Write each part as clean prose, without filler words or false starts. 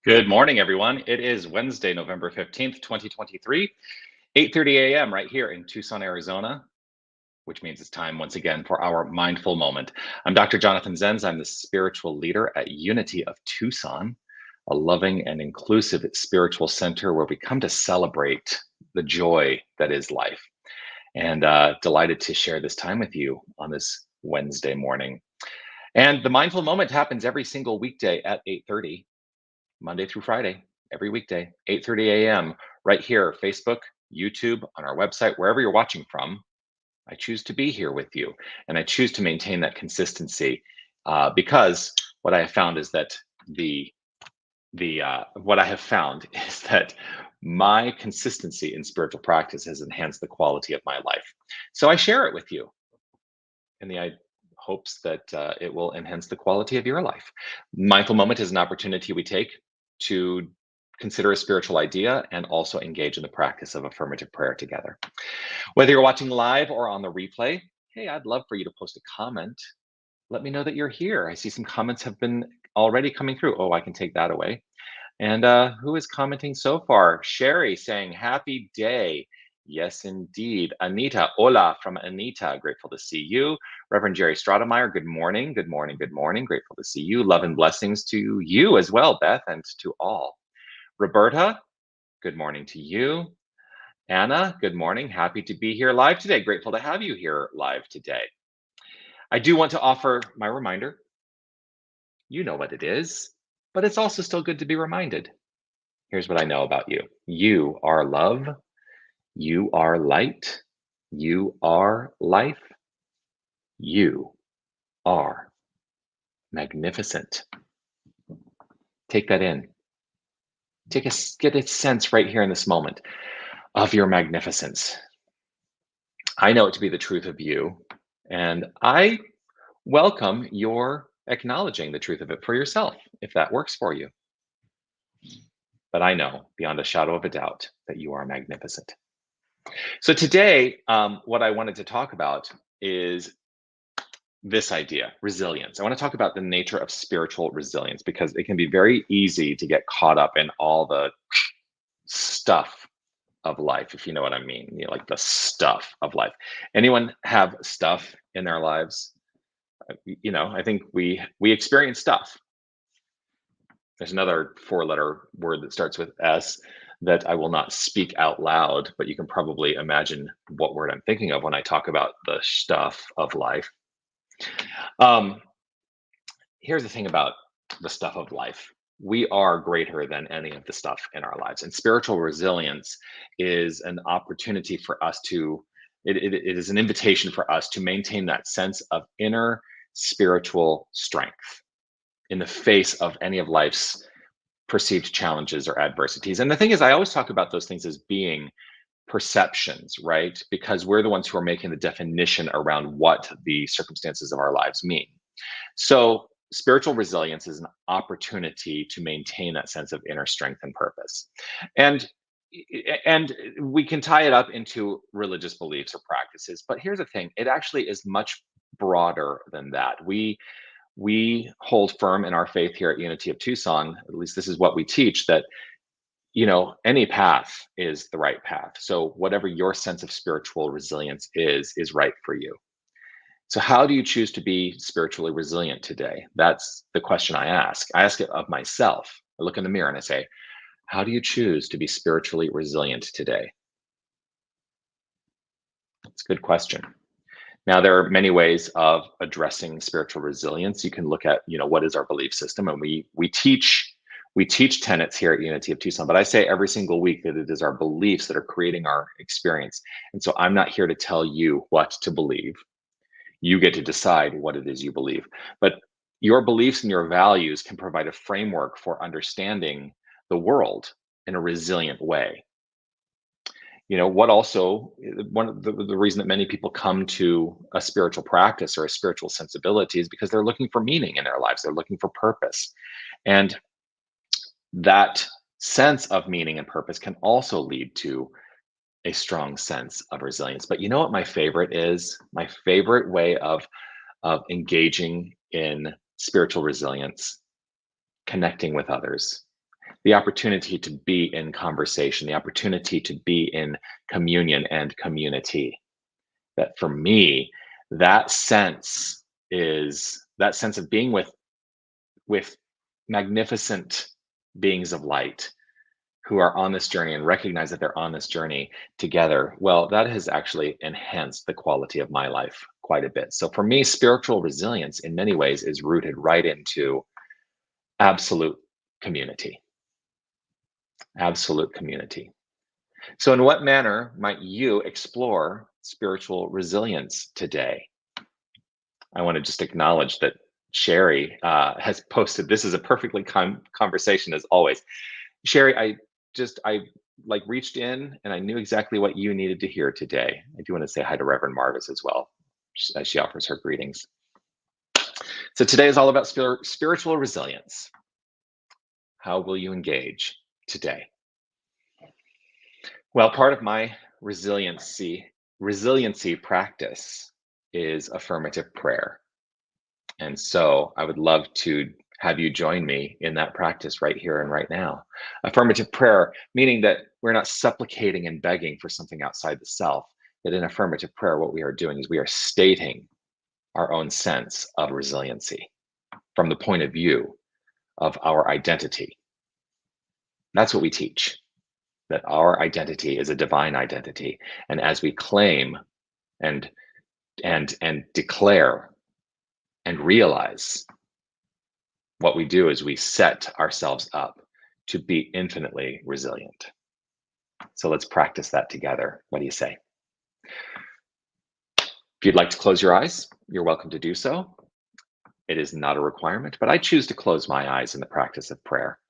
Good morning, everyone. It is Wednesday, November 15th, 2023, 8:30 a.m. right here in Tucson, Arizona, which means it's time once again for our mindful moment. I'm Dr. Jonathan Zenz. I'm the spiritual leader at Unity of Tucson, a loving and inclusive spiritual center where we come to celebrate the joy that is life. And delighted to share this time with you on this Wednesday morning. And the mindful moment happens every single weekday at 8:30 Monday through Friday, every weekday, 8:30 a.m. right here, Facebook, YouTube, on our website, wherever you're watching from. I choose to be here with you, and I choose to maintain that consistency because what I have found is that what I have found is that my consistency in spiritual practice has enhanced the quality of my life. So I share it with you in the hopes that it will enhance the quality of your life. Mindful moment is an opportunity we take to consider a spiritual idea and also engage in the practice of affirmative prayer together. Whether you're watching live or on the replay, hey, I'd love for you to post a comment. Let me know that you're here. I see some comments have been already coming through. Oh, I can take that away. And who is commenting so far? Sherry saying, happy day. Yes, indeed. Anita, hola from Anita. Grateful to see you. Reverend Jerry Stratemeyer, good morning. Good morning. Good morning. Grateful to see you. Love and blessings to you as well, Beth, and to all. Roberta, good morning to you. Anna, good morning. Happy to be here live today. Grateful to have you here live today. I do want to offer my reminder. You know what it is, but it's also still good to be reminded. Here's what I know about you. You are love. You are light. You are life. You are magnificent. Take that in. Get a sense right here in this moment of your magnificence. I know it to be the truth of you, and I welcome your acknowledging the truth of it for yourself, if that works for you. But I know beyond a shadow of a doubt that you are magnificent. So today, what I wanted to talk about is this idea, resilience. I want to talk about the nature of spiritual resilience because it can be very easy to get caught up in all the stuff of life, if you know what I mean. You know, like the stuff of life. Anyone have stuff in their lives? I think we experience stuff. There's another four-letter word that starts with S that I will not speak out loud, but you can probably imagine what word I'm thinking of when I talk about the stuff of life. Um, Here's the thing about the stuff of life. We are greater than any of the stuff in our lives. And spiritual resilience is an opportunity for us to, it is an invitation for us to maintain that sense of inner spiritual strength in the face of any of life's perceived challenges or adversities. And the thing is, I always talk about those things as being perceptions, right? Because we're the ones who are making the definition around what the circumstances of our lives mean. So, spiritual resilience is an opportunity to maintain that sense of inner strength and purpose. And and we can tie it up into religious beliefs or practices, but here's the thing, it actually is much broader than that. We hold firm in our faith here at Unity of Tucson, at least this is what we teach, that any path is the right path. So whatever your sense of spiritual resilience is right for you. So, how do you choose to be spiritually resilient today? That's the question I ask. I ask it of myself. I look in the mirror and I say, how do you choose to be spiritually resilient today? It's a good question. Now, there are many ways of addressing spiritual resilience. You can look at, what is our belief system, and we teach tenets here at Unity of Tucson. But I say every single week that it is our beliefs that are creating our experience. And so, I'm not here to tell you what to believe. You get to decide what it is you believe. But your beliefs and your values can provide a framework for understanding the world in a resilient way. What also, one of the reason that many people come to a spiritual practice or a spiritual sensibility is because they're looking for meaning in their lives. They're looking for purpose. And that sense of meaning and purpose can also lead to a strong sense of resilience. But you know what my favorite is? My favorite way of engaging in spiritual resilience, connecting with others. the opportunity to be in conversation, the opportunity to be in communion and community. That for me, that sense that sense of being with magnificent beings of light who are on this journey and recognize that they're on this journey together. Well, that has actually enhanced the quality of my life quite a bit. So for me, spiritual resilience in many ways is rooted right into absolute community. Absolute community. So, in what manner might you explore spiritual resilience today? I want to just acknowledge that Sherry has posted. This is a perfectly conversation as always. Sherry, I like reached in and I knew exactly what you needed to hear today. I do want to say hi to Reverend Marvis as well, as she offers her greetings. So today is all about spiritual resilience. How will you engage today? Well, part of my resiliency practice is affirmative prayer. And so I would love to have you join me in that practice right here and right now. Affirmative prayer, meaning that we're not supplicating and begging for something outside the self, that in affirmative prayer, what we are doing is we are stating our own sense of resiliency from the point of view of our identity. That's what we teach, that our identity is a divine identity. And as we claim and declare and realize, what we do is we set ourselves up to be infinitely resilient. So let's practice that together. What do you say? If you'd like to close your eyes, you're welcome to do so. It is not a requirement, but I choose to close my eyes in the practice of prayer,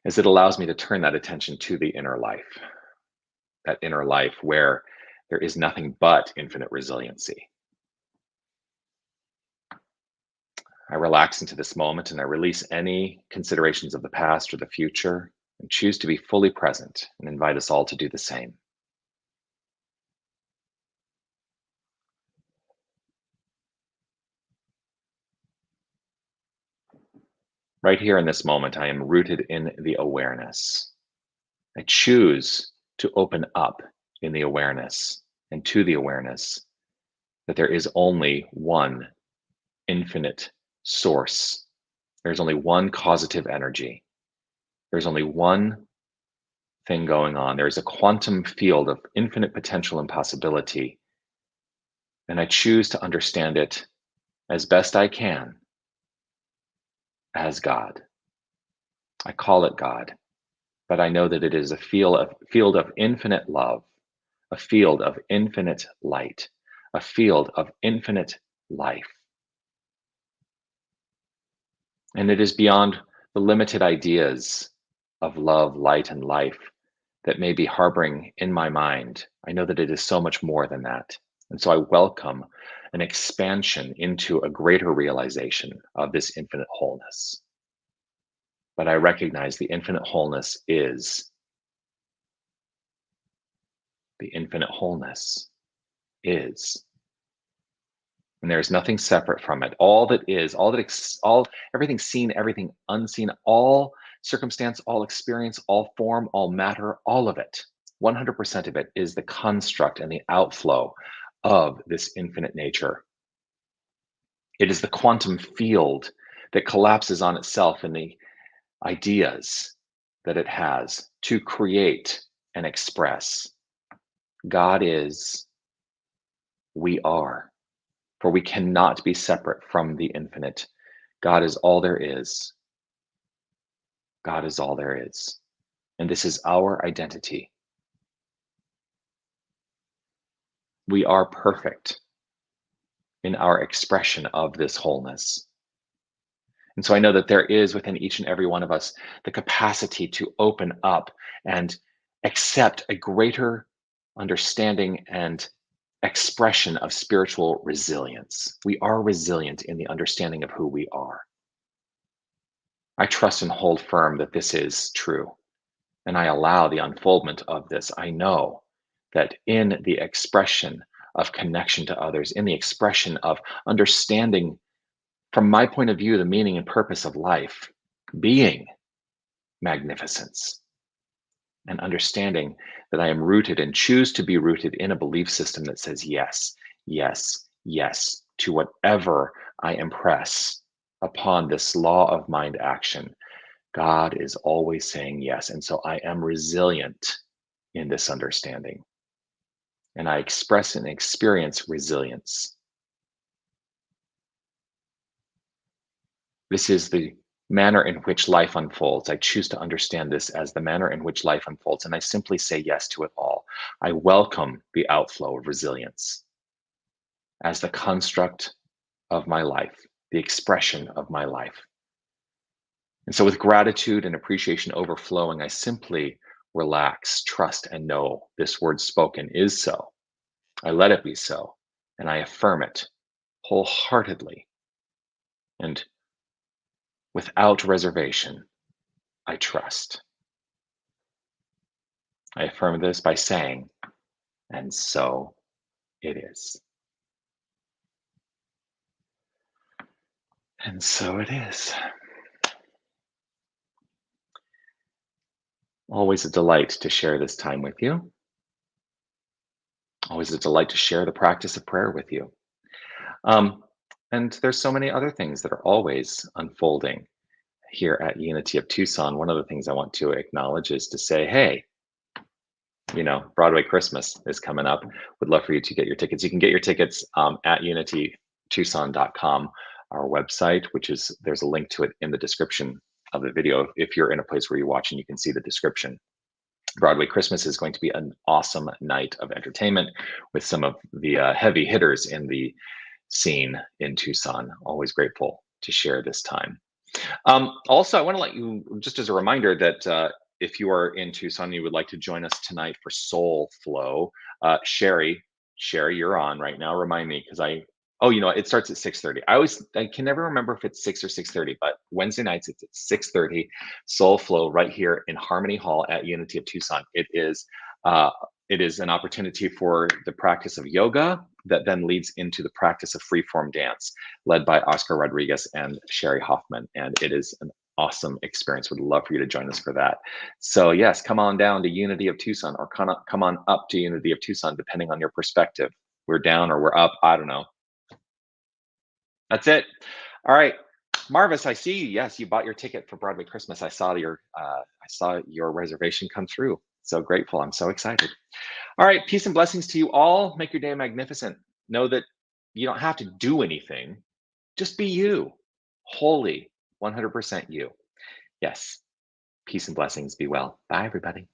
as it allows me to turn that attention to the inner life, that inner life where there is nothing but infinite resiliency. I relax into this moment and I release any considerations of the past or the future and choose to be fully present and invite us all to do the same. Right here in this moment, I am rooted in the awareness. I choose to open up in the awareness and to the awareness that there is only one infinite source. There's only one causative energy. There's only one thing going on. There's a quantum field of infinite potential and possibility. And I choose to understand it as best I can as God. I call it God, but I know that it is a field of infinite love, a field of infinite light, a field of infinite life. And it is beyond the limited ideas of love, light, and life that may be harboring in my mind. I know that it is so much more than that. And so I welcome an expansion into a greater realization of this infinite wholeness. But I recognize the infinite wholeness is. The infinite wholeness is. And there is nothing separate from it. All that is, everything seen, everything unseen, all circumstance, all experience, all form, all matter, all of it, 100% of it is the construct and the outflow of this infinite nature. It is the quantum field that collapses on itself in the ideas that it has to create and express. God is, we are. For we cannot be separate from the infinite. God is all there is. God is all there is. And this is our identity. We are perfect in our expression of this wholeness. And so I know that there is within each and every one of us the capacity to open up and accept a greater understanding and expression of spiritual resilience. We are resilient in the understanding of who we are. I trust and hold firm that this is true, and I allow the unfoldment of this. I know that in the expression of connection to others, in the expression of understanding from my point of view the meaning and purpose of life, being, magnificence, and understanding that I am rooted and choose to be rooted in a belief system that says yes, yes, yes to whatever I impress upon this law of mind action. God is always saying yes. And so I am resilient in this understanding. And I express and experience resilience. This is the manner in which life unfolds. I choose to understand this as the manner in which life unfolds. And I simply say yes to it all. I welcome the outflow of resilience as the construct of my life, the expression of my life. And so, with gratitude and appreciation overflowing, I simply relax, trust, and know this word spoken is so. I let it be so, and I affirm it wholeheartedly and without reservation. I trust. I affirm this by saying, and so it is. And so it is. Always a delight to share this time with you. Always a delight to share the practice of prayer with you. Um, and there's so many other things that are always unfolding here at Unity of Tucson. One of the things I want to acknowledge is to say, hey, Broadway Christmas is coming up. Would love for you to get your tickets. You can get your tickets at unitytucson.com, our website, there's a link to it in the description of the video. If you're in a place where you're watching, you can see the description. Broadway Christmas is going to be an awesome night of entertainment with some of the heavy hitters in the scene in Tucson. Always grateful to share this time. Also, I want to let you, just as a reminder, that if you are in Tucson, you would like to join us tonight for Soul Flow. Sherry, you're on right now. Remind me, because it starts at 6:30. I can never remember if it's 6 or 6:30, but Wednesday nights it's at 6:30. Soul Flow right here in Harmony Hall at Unity of Tucson. It is an opportunity for the practice of yoga that then leads into the practice of freeform dance, led by Oscar Rodriguez and Sherry Hoffman. And it is an awesome experience. Would love for you to join us for that. So yes, come on down to Unity of Tucson, or come on up to Unity of Tucson, depending on your perspective. We're down or we're up. I don't know. That's it. All right. Marvis, I see you. Yes, you bought your ticket for Broadway Christmas. I saw your reservation come through. So grateful. I'm so excited. All right, peace and blessings to you all. Make your day magnificent. Know that you don't have to do anything. Just be you, wholly, 100% you. Yes, peace and blessings. Be well. Bye, everybody.